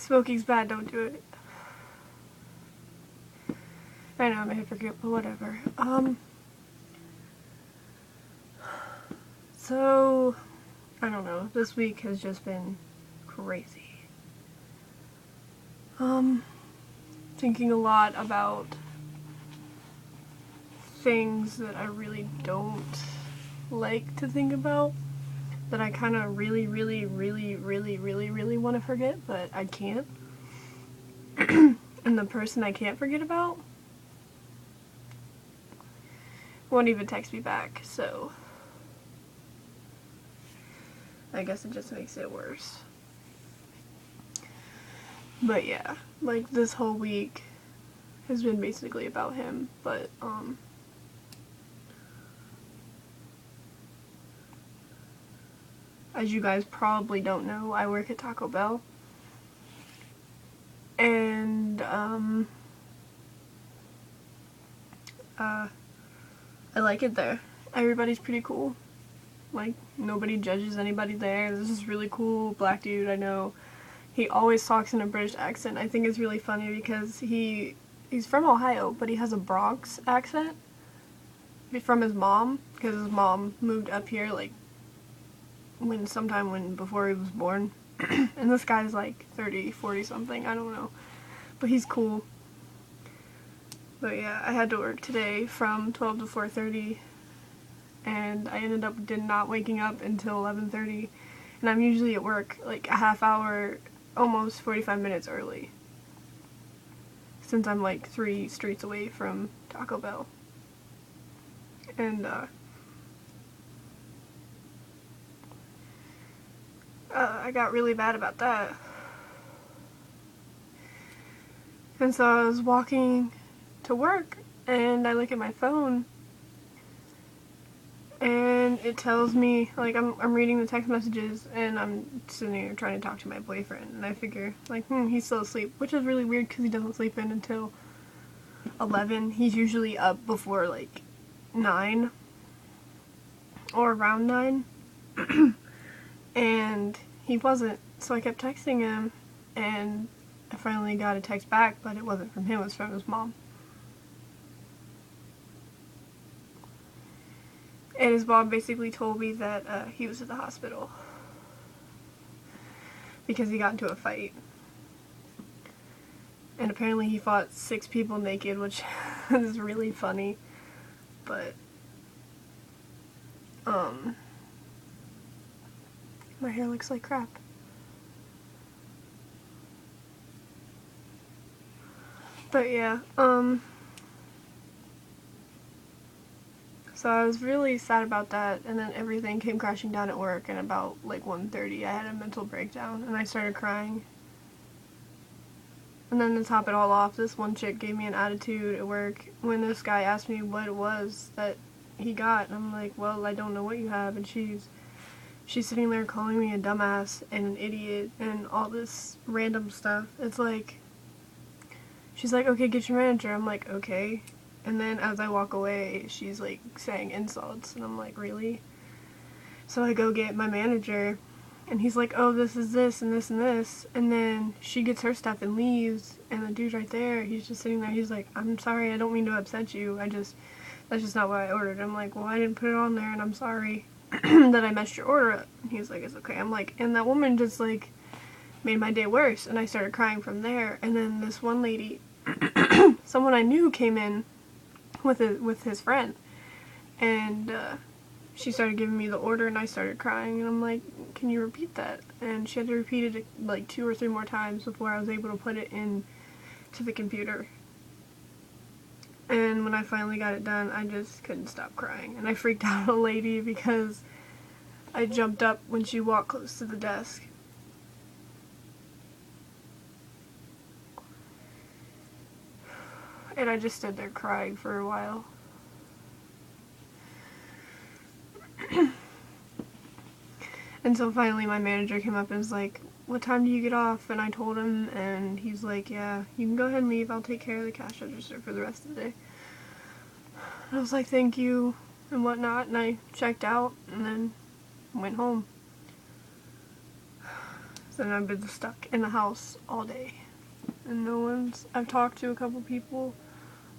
Smoking's bad, don't do it. I know I'm a hypocrite, but whatever. So, I don't know, this week has just been crazy. Thinking a lot about things that I really don't like to think about, that I kind of really want to forget, but I can't. And the person I can't forget about won't even text me back, so I guess it just makes it worse. But yeah, like this whole week has been basically about him, but as you guys probably don't know, I work at Taco Bell. And I like it there. Everybody's pretty cool. Like, nobody judges anybody there. This is really cool black dude I know. He always talks in a British accent. I think it's really funny because he's from Ohio, but he has a Bronx accent from his mom, because his mom moved up here like sometime before he was born. And this guy's like 30, 40 something, I don't know. But he's cool. But yeah, I had to work today from 12 to 4:30, and I ended up not waking up until 11:30. And I'm usually at work like a half hour, almost 45 minutes early, since I'm like 3 streets away from Taco Bell. And I got really bad about that. And so I was walking to work, and I look at my phone, and it tells me, like, I'm reading the text messages, and I'm sitting here trying to talk to my boyfriend, and I figure, like, he's still asleep, which is really weird because he doesn't sleep in until 11. He's usually up before, like, 9, or around 9, and he wasn't, so I kept texting him, and I finally got a text back, but it wasn't from him, it was from his mom. And his mom basically told me that he was at the hospital because he got into a fight. And apparently he fought 6 people naked, which is really funny. But, my hair looks like crap. But yeah, so I was really sad about that, and then everything came crashing down at work, and about like 1:30 I had a mental breakdown, and I started crying. And then to top it all off, this one chick gave me an attitude at work when this guy asked me what it was that he got, and I'm like, well, I don't know what you have, and she's sitting there calling me a dumbass and an idiot and all this random stuff. It's like, she's like, okay, get your manager. I'm like, okay. And then as I walk away, she's like saying insults, and I'm like, really? So I go get my manager, and he's like, oh, this is this and this and this. And then she gets her stuff and leaves, and the dude's right there. He's just sitting there. He's like, I'm sorry, I don't mean to upset you. That's just not what I ordered. I'm like, well, I didn't put it on there, and I'm sorry that I messed your order up. And he's like, it's okay. I'm like, and that woman just like made my day worse, and I started crying from there. And then this one lady, someone I knew, came in with his friend, and she started giving me the order, and I started crying, and I'm like, can you repeat that? And she had to repeat it like 2 or 3 more times before I was able to put it in to the computer. And when I finally got it done, I just couldn't stop crying, and I freaked out a lady because I jumped up when she walked close to the desk. And I just stood there crying for a while. And so finally my manager came up and was like, what time do you get off? And I told him, and he's like, yeah, you can go ahead and leave. I'll take care of the cash register for the rest of the day. And I was like, thank you, and whatnot, and I checked out and then went home. So then I've been stuck in the house all day. And I've talked to a couple people,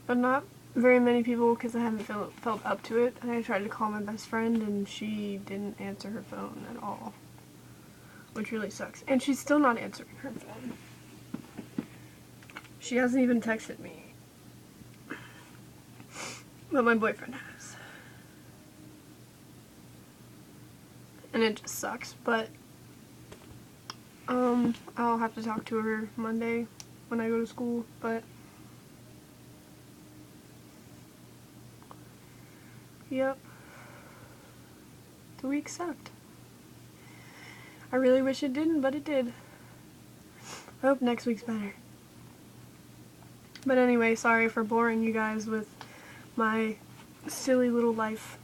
but not very many people because I haven't felt up to it. And I tried to call my best friend and she didn't answer her phone at all, which really sucks. And she's still not answering her phone. She hasn't even texted me, but my boyfriend has. And it just sucks, but I'll have to talk to her Monday when I go to school, but yep. The week sucked. I really wish it didn't, but it did. I hope next week's better. But anyway, sorry for boring you guys with my silly little life.